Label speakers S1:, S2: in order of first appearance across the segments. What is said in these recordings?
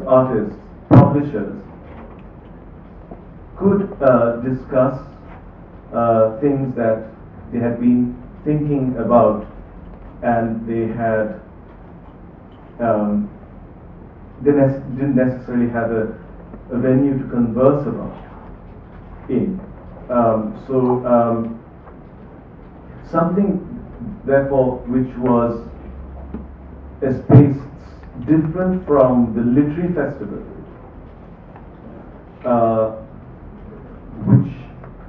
S1: artists, publishers, could discuss things that they had been thinking about, and they had didn't necessarily have a venue to converse about in. Something, therefore, which was a space different from the literary festival,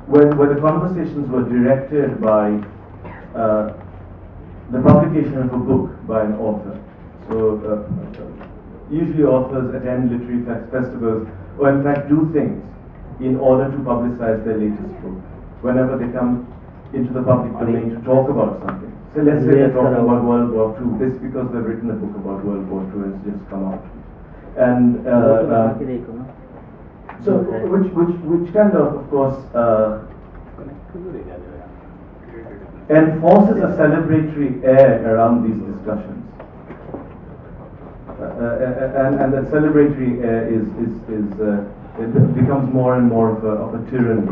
S1: where the conversations were directed by the publication of a book by an author. So usually authors attend literary festivals, or in fact do things in order to publicize their latest book. Whenever they come into the public domain to talk about something. So let's say they're talking about World War II. This is because they've written a book about World War II and it's just come out. And so which kind of course, enforces a celebratory air around these discussions. And that celebratory air it becomes more and more of a tyranny.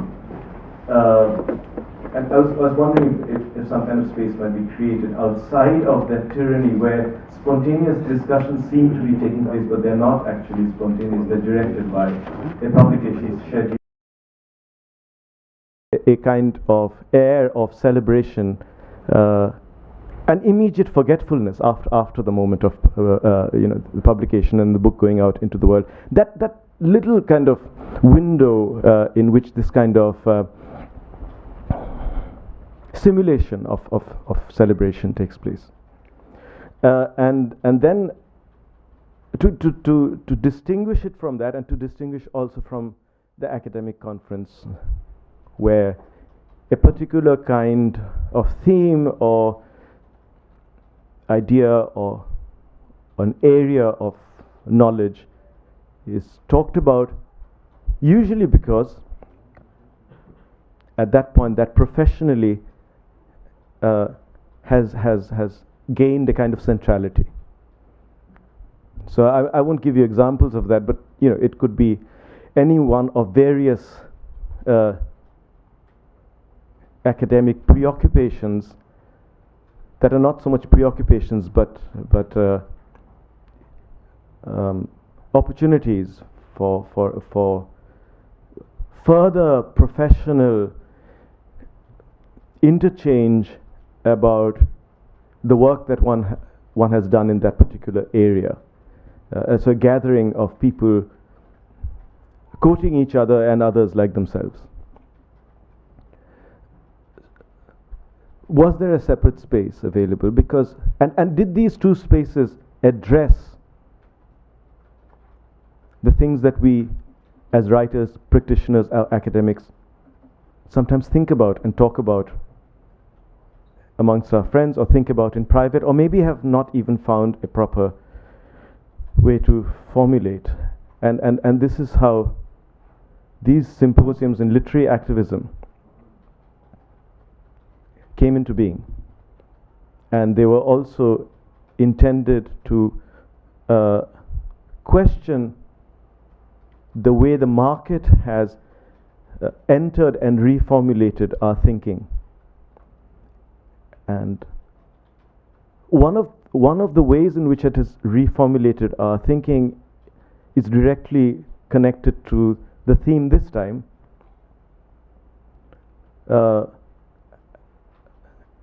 S1: And I was wondering if some kind of space might be created outside of that tyranny, where spontaneous discussions seem to be taking place, but they're not actually spontaneous, they're directed by a publication schedule. A kind of air of celebration, an immediate forgetfulness after the moment of the publication and the book going out into the world. That little kind of window in which this kind of simulation of celebration takes place, and then to distinguish it from that, and to distinguish also from the academic conference, where a particular kind of theme or idea or an area of knowledge is talked about, usually because at that point that professionally has gained a kind of centrality. So I won't give you examples of that, but it could be any one of various academic preoccupations that are not so much preoccupations, but opportunities for further professional interchange about the work that one has done in that particular area. As a gathering of people quoting each other and others like themselves. Was there a separate space available? Because and did these two spaces address the things that we as writers, practitioners, academics sometimes think about and talk about amongst our friends, or think about in private, or maybe have not even found a proper way to formulate? And this is how these symposiums in literary activism came into being. And they were also intended to question the way the market has entered and reformulated our thinking. And one of the ways in which it has reformulated our thinking is directly connected to the theme this time,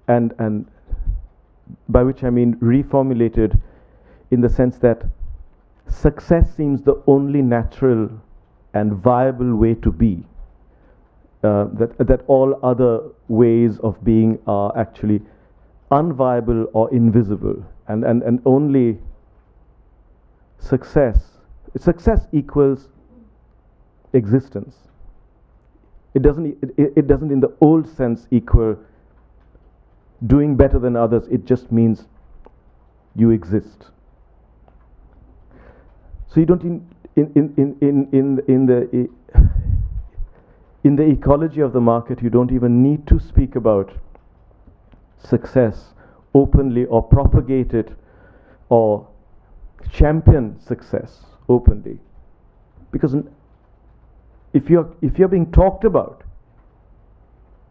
S1: and by which I mean reformulated in the sense that success seems the only natural and viable way to be. That all other ways of being are actually unviable or invisible, and only success equals existence. It doesn't in the old sense equal doing better than others. It just means you exist. So you don't in the ecology of the market, you don't even need to speak about success openly, or propagate it, or champion success,
S2: openly. Because if you're being talked about,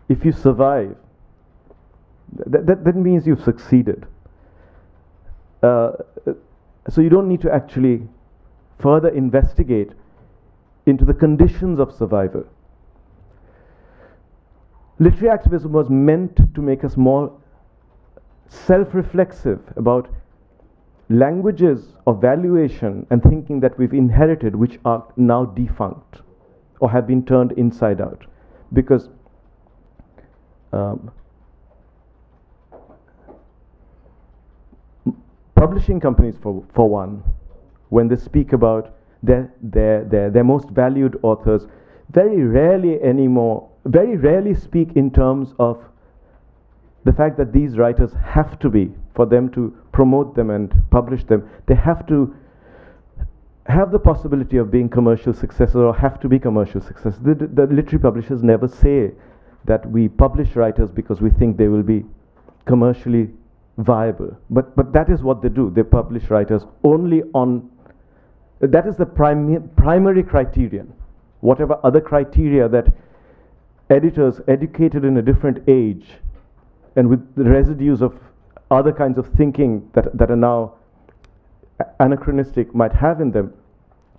S2: if you survive, that means you've succeeded. So you don't need to actually further investigate into the conditions of survival. Literary activism was meant to make us more self-reflexive about languages of valuation and thinking that we've inherited, which are now defunct or have been turned inside out. Because publishing companies, for one, when they speak about their most valued authors, very rarely speak in terms of the fact that these writers have to be, for them to promote them and publish them, they have to have the possibility of being commercial successes or have to be commercial successes. The literary publishers never say that we publish writers because we think they will be commercially viable. But that is what they do. They publish writers only on, that is the primary criterion. Whatever other criteria that editors educated in a different age and with the residues of other kinds of thinking that are now anachronistic might have in them,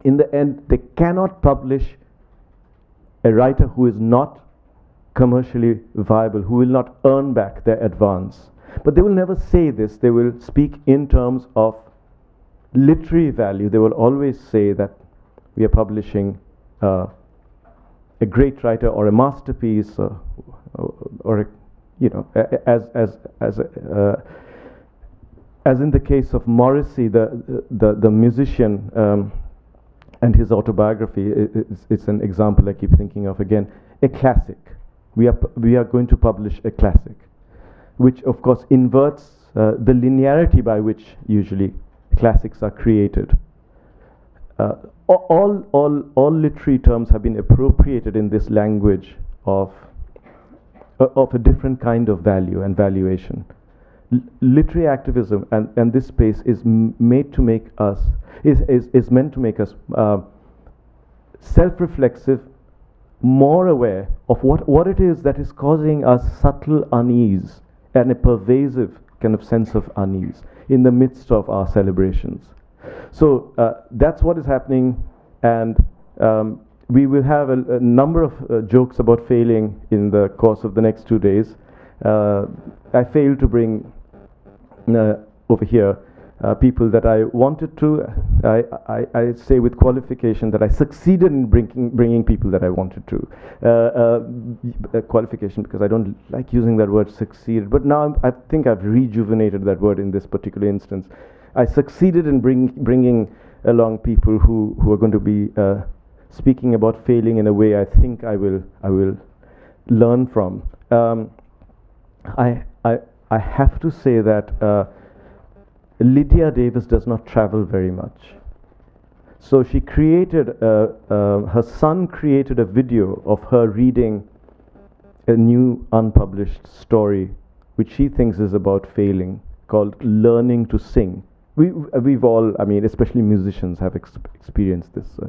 S2: in the end they cannot publish a writer who is not commercially viable, who will not earn back their advance. But they will never say this. They will speak in terms of literary value. They will always say that we are publishing a great writer or a masterpiece or a, you know, as in the case of Morrissey, the musician, and his autobiography is an example I keep thinking of again. A classic. We are going to publish a classic, which of course inverts the linearity by which usually classics are created. All literary terms have been appropriated in this language of a different kind of value and valuation. Literary activism and this space is made to make us, is meant to make us self-reflexive, more aware of what it is that is causing us subtle unease and a pervasive kind of sense of unease in the midst of our celebrations. So that's what is happening, and we will have a number of jokes about failing in the course of the next 2 days. I failed to bring over here people that I wanted to. I say with qualification that I succeeded in bringing people that I wanted to. Qualification because I don't like using that word succeeded, but now I think I've rejuvenated that word in this particular instance. I succeeded in bringing along people who are going to be speaking about failing in a way I think I will learn from. I have to say that Lydia Davis does not travel very much. So she created, her son created a video of her reading a new unpublished story, which she thinks is about failing, called Learning to Sing. We've all, I mean, especially musicians, have experienced this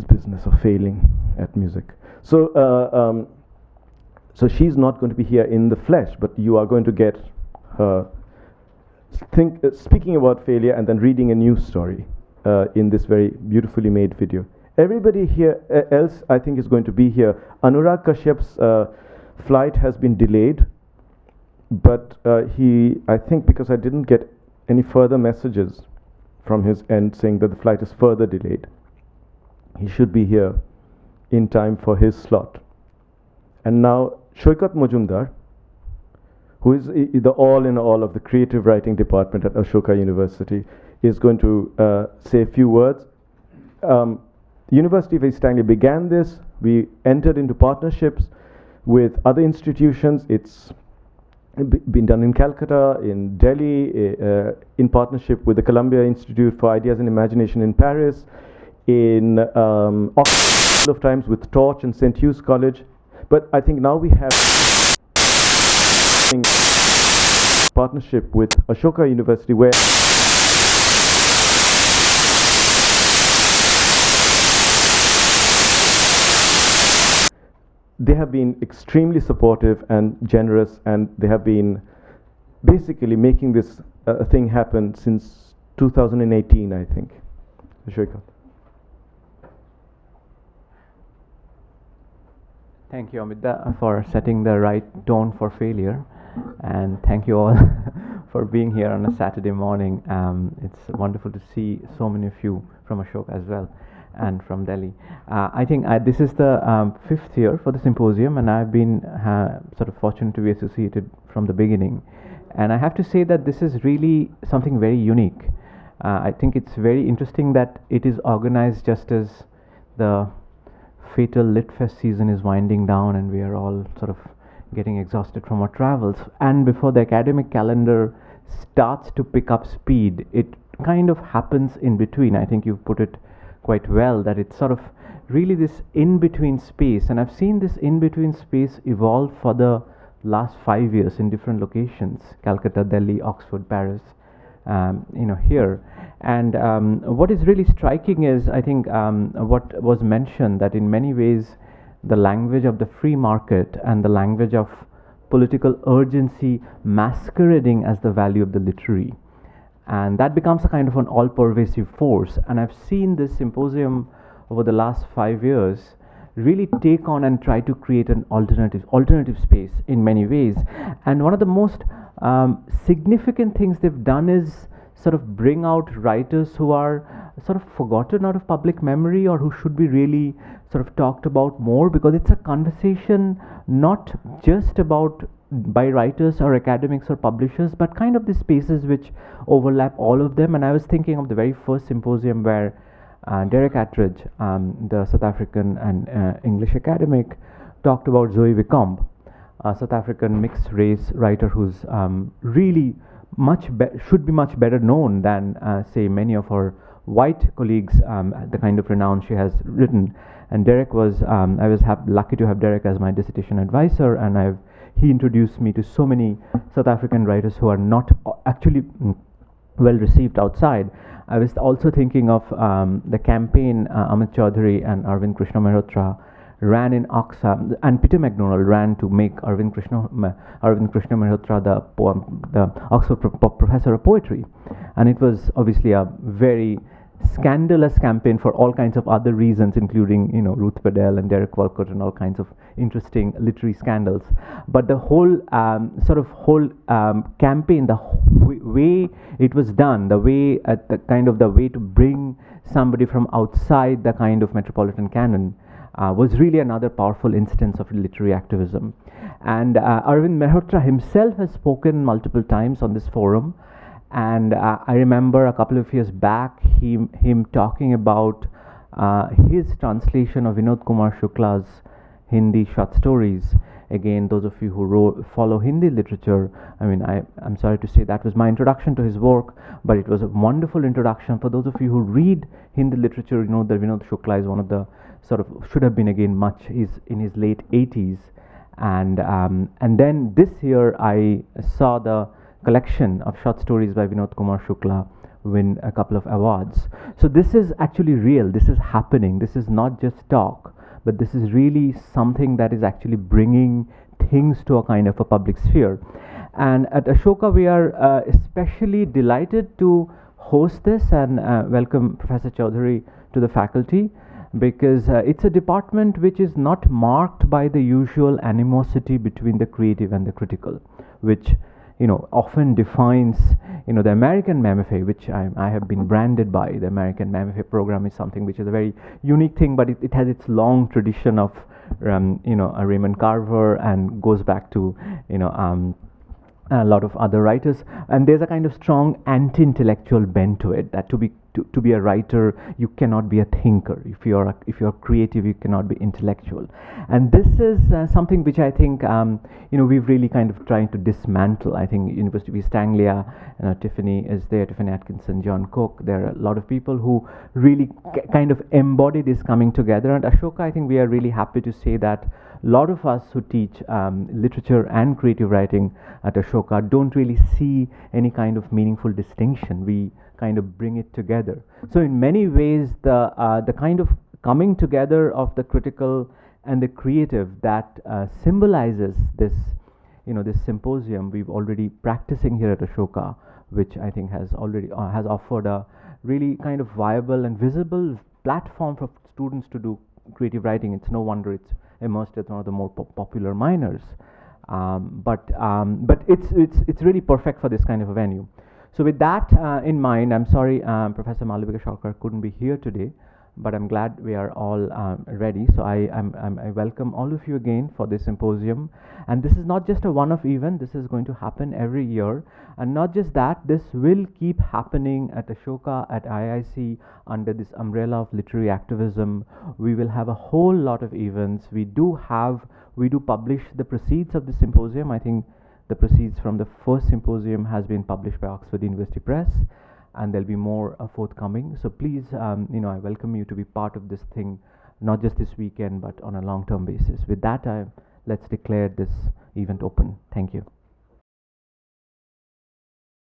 S2: business of failing at music. So, so she's not going to be here in the flesh, but you are going to get her speaking about failure and then reading a new story in this very beautifully made video. Everybody here else, I think, is going to be here. Anurag Kashyap's flight has been delayed, but I think because I didn't get any further messages from his end saying that the flight is further delayed, he should be here in time for his slot. And now Saikat Majumdar, who is the all in all of the creative writing department at Ashoka University, is going to say a few words. University of East Anglia began this. We entered into partnerships with other institutions. It's been done in Calcutta, in Delhi, in partnership with the Columbia Institute for Ideas and Imagination in Paris, in Oxford of times with Torch and St. Hugh's College. But I think now we have partnership with Ashoka University, where they have been extremely supportive and generous, and they have been basically making this thing happen since 2018, I think. Ashoka.
S3: Thank you, Amit, for setting the right tone for failure, and thank you all for being here on a Saturday morning. It's wonderful to see so many of you from Ashoka as well, and from Delhi. I think this is the fifth year for the symposium, and I've been sort of fortunate to be associated from the beginning. And I have to say that this is really something very unique. I think it's very interesting that it is organized just as the fatal Litfest season is winding down and we are all sort of getting exhausted from our travels, and before the academic calendar starts to pick up speed, it kind of happens in between. I think you've put it quite well, that it's sort of really this in-between space, and I've seen this in-between space evolve for the last 5 years in different locations: Calcutta, Delhi, Oxford, Paris, here. And what is really striking is, I think, what was mentioned, that in many ways the language of the free market and the language of political urgency masquerading as the value of the literary, and that becomes a kind of an all-pervasive force. And I've seen this symposium over the last 5 years really take on and try to create an alternative space in many ways. And one of the most significant things they've done is sort of bring out writers who are sort of forgotten out of public memory, or who should be really sort of talked about more, because it's a conversation not just about by writers or academics or publishers, but kind of the spaces which overlap all of them. And I was thinking of the very first symposium where Derek Attridge, the South African and English academic, talked about Zoe Wicombe, a South African mixed race writer who's really should be much better known than say many of her white colleagues, the kind of renown she has written. And Derek was, I was lucky to have Derek as my dissertation advisor, and he introduced me to so many South African writers who are not actually well received outside. I was also thinking of the campaign Amit Chaudhuri and Arvind Krishna Mehrotra ran in Oxford, and Peter MacDonald ran to make Arvind Krishna Mehrotra the Oxford professor of poetry. And it was obviously a very scandalous campaign for all kinds of other reasons, including Ruth Bedell and Derek Walcott and all kinds of interesting literary scandals. But the whole campaign, the way it was done, the way the way to bring somebody from outside the kind of metropolitan canon was really another powerful instance of literary activism. And Arvind Mehrotra himself has spoken multiple times on this forum. And I remember a couple of years back him talking about his translation of Vinod Kumar Shukla's Hindi short stories. Again, those of you who follow Hindi literature, I mean, I'm sorry to say that was my introduction to his work, but it was a wonderful introduction. For those of you who read Hindi literature, you know that Vinod Shukla is one of the should have been again he's in his late 80s. And then this year I saw the collection of short stories by Vinod Kumar Shukla win a couple of awards. So this is actually real, this is happening, this is not just talk, but this is really something that is actually bringing things to a kind of a public sphere. And at Ashoka we are especially delighted to host this and welcome Professor Chaudhuri to the faculty, because it's a department which is not marked by the usual animosity between the creative and the critical, which often defines the American MFA, which I have been branded by. The American MFA program is something which is a very unique thing, but it has its long tradition of Raymond Carver, and goes back to a lot of other writers. And there's a kind of strong anti-intellectual bent to it, that to be a writer you cannot be a thinker. If you're creative, you cannot be intellectual. And this is something which I think we've really kind of trying to dismantle. I think University of East Anglia, Tiffany is there, Tiffany Atkinson, John Cook, there are a lot of people who really kind of embody this coming together. And Ashoka, I think we are really happy to say that a lot of us who teach literature and creative writing at Ashoka don't really see any kind of meaningful distinction. We kind of bring it together. So in many ways, the kind of coming together of the critical and the creative that symbolizes this, this symposium we've already practicing here at Ashoka, which I think has already has offered a really kind of viable and visible platform for students to do creative writing. It's no wonder it's emerged as one of the more popular minors. But it's really perfect for this kind of a venue. So with that in mind, I'm sorry Professor Malavika Sharkar couldn't be here today, but I'm glad we are all ready. So I welcome all of you again for this symposium. And this is not just a one-off event, this is going to happen every year. And not just that, this will keep happening at Ashoka, at IIC, under this umbrella of literary activism. We will have a whole lot of events. We do publish the proceeds of the symposium. I think the proceeds from the first symposium has been published by Oxford University Press, and there'll be more forthcoming. So please, I welcome you to be part of this thing, not just this weekend, but on a long-term basis. With that, let's declare this event open. Thank you.